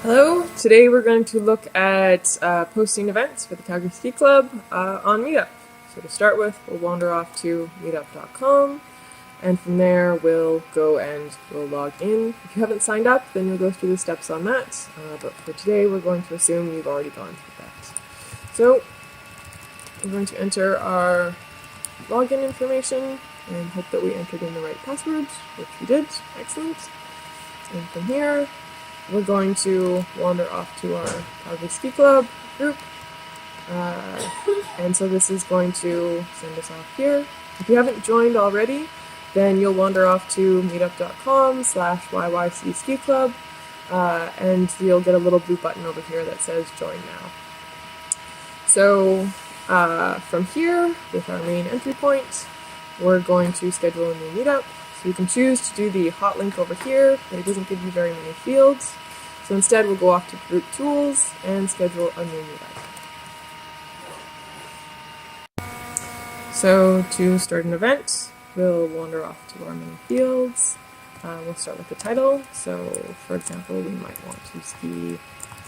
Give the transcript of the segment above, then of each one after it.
Hello, today we're going to look at posting events for the Calgary Ski Club on Meetup. So to start with, we'll wander off to meetup.com, and from there we'll go and we'll log in. If you haven't signed up, then you'll go through the steps on that, but for today we're going to assume you've already gone through that. So we're going to enter our login information and hope that we entered in the right password, which we did. Excellent. And from here, we're going to wander off to our Calgary Ski Club group, and so this is going to send us off here. If you haven't joined already, then you'll wander off to meetup.com/YYC Ski Club, and you'll get a little blue button over here that says Join Now. So from here, with our main entry point, we're going to schedule a new meetup. So you can choose to do the hot link over here, but it doesn't give you very many fields. So instead we'll go off to Group Tools and schedule a new meetup. So to start an event, we'll wander off to our main fields. We'll start with the title. So for example, we might want to ski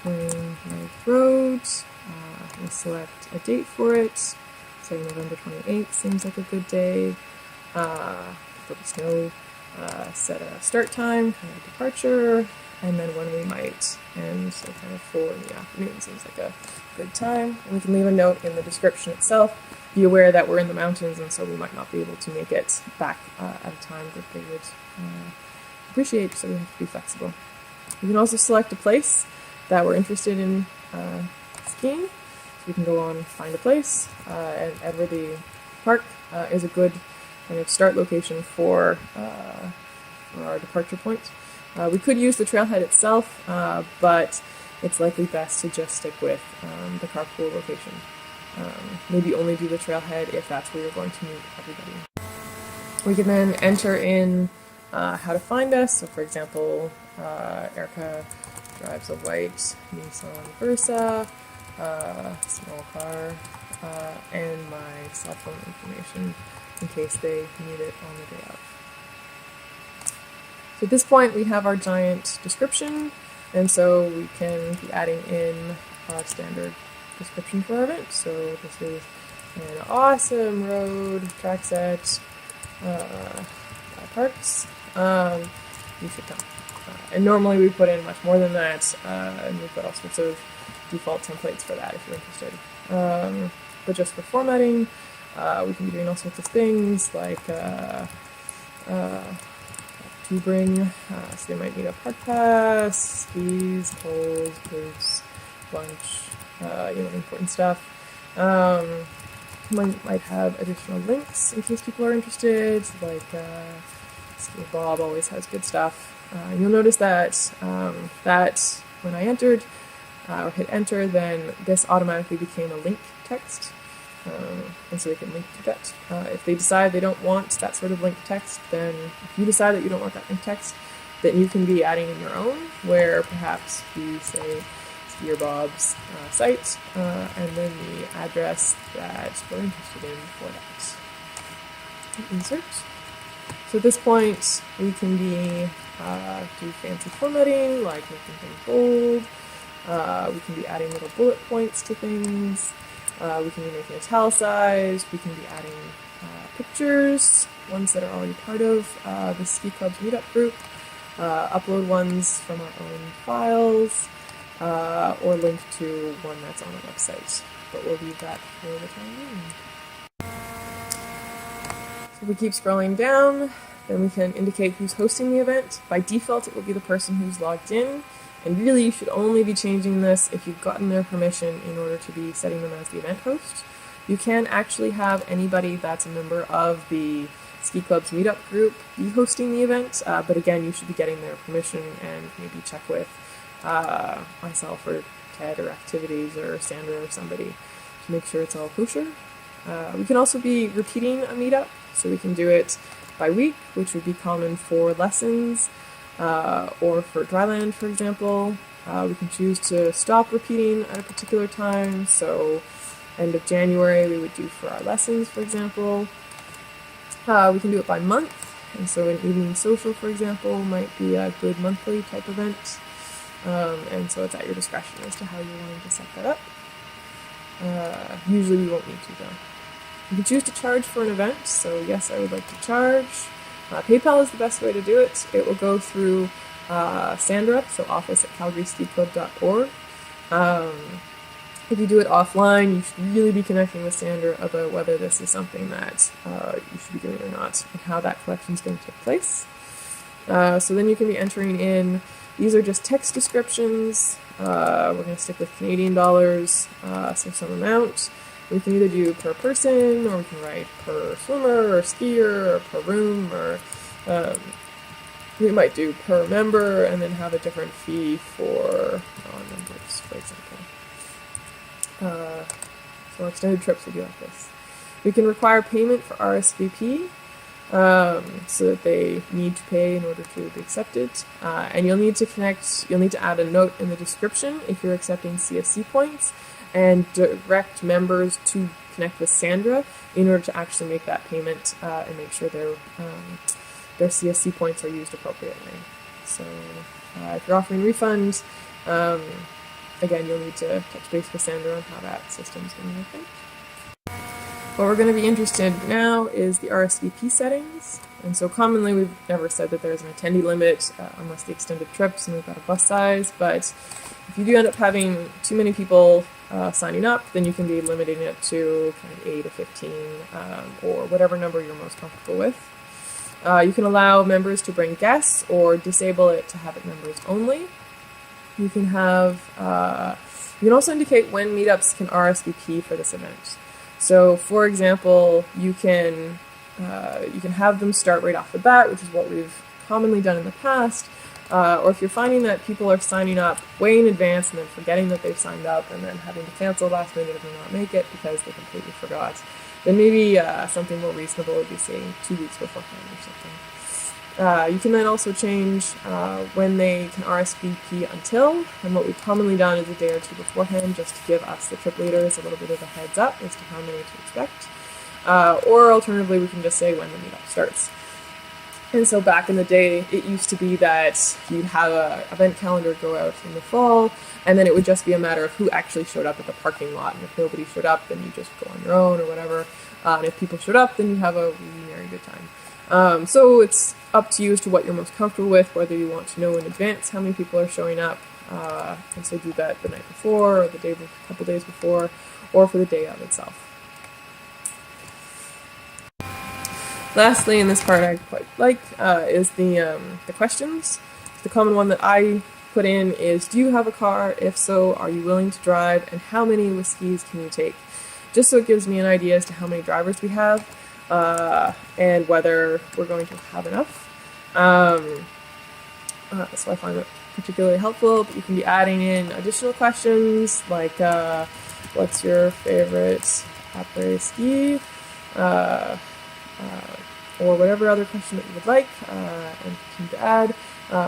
Twin Lake Road. We'll select a date for it. Say November 28th seems like a good day. For the snow, set a start time, kind of departure, and then when we might end, so kind of 4 in the afternoon seems like a good time. And we can leave a note in the description itself. Be aware that we're in the mountains, and so we might not be able to make it back at a time that they would appreciate, so we have to be flexible. We can also select a place that we're interested in skiing. So we can go on Find a Place, and Edworthy Park is a good kind of start location for our departure point. We could use the trailhead itself, but it's likely best to just stick with the carpool location. Maybe only do the trailhead if that's where you're going to meet everybody. We can then enter in how to find us. So for example, Erica drives a white Nissan Versa, small car, and my cell phone information in case they need it on the day of. So at this point we have our giant description, and so we can be adding in our standard description for our event. So this is an awesome road track set, parks, you should come. And normally we put in much more than that, and we've got all sorts of default templates for that if you're interested. But just for formatting, we can be doing all sorts of things like to bring, so they might need a park pass, skis, poles, boots, lunch, important stuff. Might have additional links in case people are interested, like Ski Bob always has good stuff. You'll notice that that when I entered or hit enter, then this automatically became a link text. And so they can link to that. If they decide they don't want that sort of link text, then if you decide that you don't want that link text, then you can be adding in your own, where perhaps we say Skier Bob's site, and then the address that we're interested in for that. Insert. So at this point, we can do fancy formatting, like making things bold. We can be adding little bullet points to things. We can be making italicized. We can be adding pictures, ones that are already part of the Ski Club's Meetup group, upload ones from our own files, or link to one that's on our website. But we'll leave that for the time being. So if we keep scrolling down, then we can indicate who's hosting the event. By default, it will be the person who's logged in. And really, you should only be changing this if you've gotten their permission in order to be setting them as the event host. You can actually have anybody that's a member of the Ski Club's Meetup group be hosting the event, but again, you should be getting their permission and maybe check with myself or Ted or Activities or Sandra or somebody to make sure it's all kosher. We can also be repeating a meetup, so we can do it by week, which would be common for lessons. Or for dryland, for example. We can choose to stop repeating at a particular time, so end of January we would do for our lessons, for example. We can do it by month, and so an evening social, for example, might be a good monthly type event. And so it's at your discretion as to how you're wanting to set that up. Usually we won't need to though. You can choose to charge for an event, so yes, I would like to charge. PayPal is the best way to do it. It will go through Sandra, so office@calgaryskiclub.org. If you do it offline, you should really be connecting with Sandra about whether this is something that you should be doing or not, and how that collection is going to take place. So then you can be entering in, these are just text descriptions. We're going to stick with Canadian dollars, so some amount. We can either do per person, or we can write per swimmer, or skier, or per room, or we might do per member, and then have a different fee for non-members, for example. So extended trips will be like this. We can require payment for RSVP, so that they need to pay in order to be accepted. And you'll need to add a note in the description if you're accepting CSC points, and direct members to connect with Sandra in order to actually make that payment and make sure their CSC points are used appropriately. So if you're offering refunds, again, you'll need to touch base with Sandra on how that system is going to work out. What we're going to be interested in now is the RSVP settings. And so commonly we've never said that there's an attendee limit unless the extended trips and we've got a bus size, but if you do end up having too many people signing up, then you can be limiting it to kind of 8 or 15 or whatever number you're most comfortable with. You can allow members to bring guests or disable it to have it members only. You can you can also indicate when meetups can RSVP for this event. So, for example, you can have them start right off the bat, which is what we've commonly done in the past. Or if you're finding that people are signing up way in advance and then forgetting that they've signed up and then having to cancel last minute if they not make it because they completely forgot, then maybe something more reasonable would be saying 2 weeks beforehand or something. You can then also change when they can RSVP until, and what we've commonly done is a day or two beforehand, just to give us, the trip leaders, a little bit of a heads up as to how many to expect. Or alternatively, we can just say when the meetup starts. And so back in the day, it used to be that you'd have an event calendar go out in the fall, and then it would just be a matter of who actually showed up at the parking lot. And if nobody showed up, then you just go on your own or whatever. And if people showed up, then you have a really very good time. So it's up to you as to what you're most comfortable with, whether you want to know in advance how many people are showing up, and so do that the night before, or a couple days before, or for the day of itself. Lastly, in this part I quite like, is the questions. The common one that I put in is, do you have a car? If so, are you willing to drive? And how many whiskeys can you take? Just so it gives me an idea as to how many drivers we have, and whether we're going to have enough. So I find it particularly helpful, but you can be adding in additional questions like, what's your favorite après ski? Or whatever other question that you would like, and continue to add,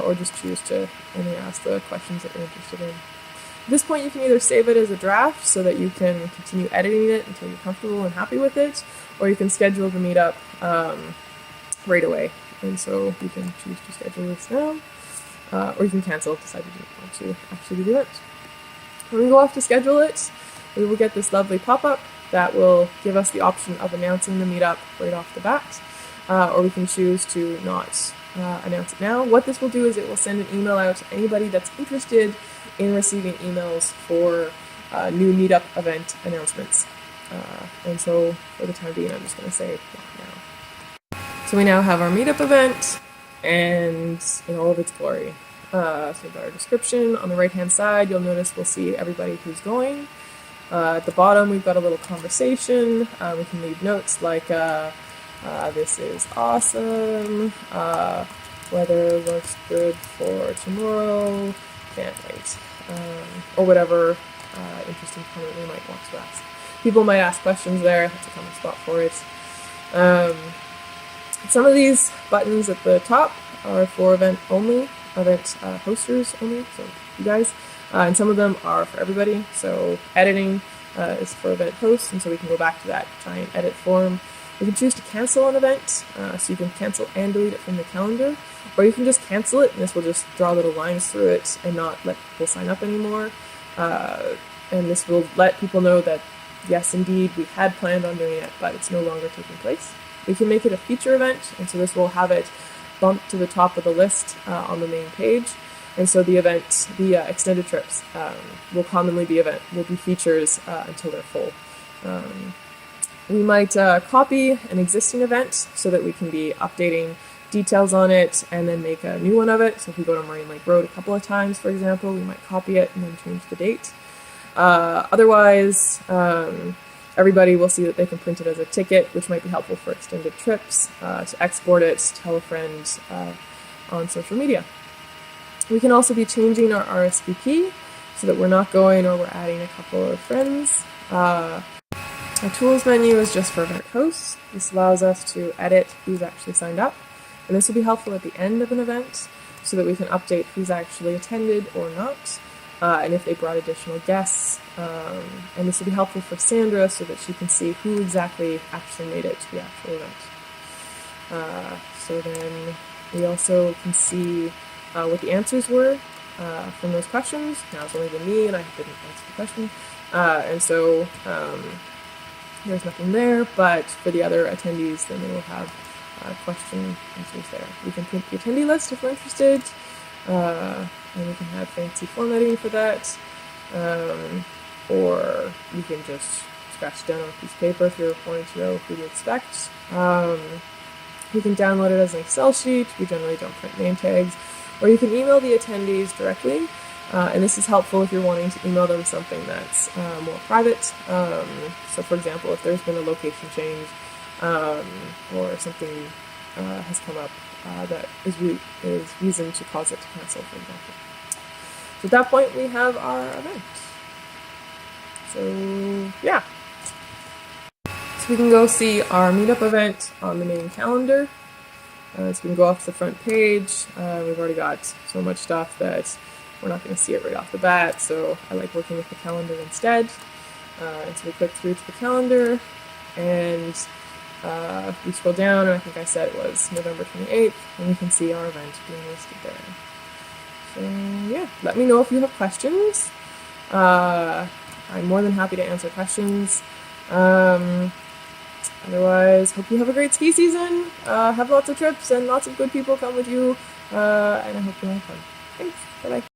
or just choose to only ask the questions that you're interested in. At this point, you can either save it as a draft so that you can continue editing it until you're comfortable and happy with it, or you can schedule the meetup right away. And so you can choose to schedule this now, or you can cancel if you decide you don't want to actually do the event. When we go off to schedule it, we will get this lovely pop-up that will give us the option of announcing the meetup right off the bat. Or we can choose to not announce it now. What this will do is it will send an email out to anybody that's interested in receiving emails for new meetup event announcements. And so for the time being, I'm just going to say now. So we now have our meetup event and in all of its glory. So we've got our description. On the right-hand side, you'll notice we'll see everybody who's going. At the bottom, we've got a little conversation. We can leave notes like, this is awesome, weather looks good for tomorrow, can't wait, or whatever interesting comment we might want to ask. People might ask questions there, that's a common spot for it. Some of these buttons at the top are for event hosters only, so you guys, and some of them are for everybody. So editing is for event hosts, and so we can go back to that giant edit form. You can choose to cancel an event, so you can cancel and delete it from the calendar, or you can just cancel it, and this will just draw little lines through it and not let people sign up anymore. And this will let people know that, yes, indeed, we had planned on doing it, but it's no longer taking place. We can make it a feature event, and so this will have it bumped to the top of the list on the main page. And so the event, the extended trips, will commonly be features until they're full. We might copy an existing event so that we can be updating details on it and then make a new one of it. So if we go to Marine Lake Road a couple of times, for example, we might copy it and then change the date. Otherwise, everybody will see that they can print it as a ticket, which might be helpful for extended trips, to export it, tell a friend on social media. We can also be changing our RSVP so that we're not going or we're adding a couple of friends. Our tools menu is just for event hosts. This allows us to edit who's actually signed up, and this will be helpful at the end of an event so that we can update who's actually attended or not, and if they brought additional guests. And this will be helpful for Sandra so that she can see who exactly actually made it to the actual event. So then we also can see what the answers were from those questions. Now it's only been me and I didn't answer the question. And so there's nothing there, but for the other attendees, then they will have question answers there. We can print the attendee list if we're interested, and we can have fancy formatting for that, or you can just scratch down on a piece of paper if you're wanting to know who to expect. You can download it as an Excel sheet. We generally don't print name tags, or you can email the attendees directly. And this is helpful if you're wanting to email them something that's more private. So for example, if there's been a location change or something has come up that is reason to cause it to cancel, for example. So at that point, we have our event. So yeah. So we can go see our meetup event on the main calendar. So we can go off the front page. We've already got so much stuff that we're not going to see it right off the bat, so I like working with the calendar instead. And so we click through to the calendar, and we scroll down, and I think I said it was November 28th, and we can see our event being listed there. So yeah, let me know if you have questions. I'm more than happy to answer questions. Otherwise, hope you have a great ski season. Have lots of trips and lots of good people come with you, and I hope you have fun. Thanks. Bye-bye.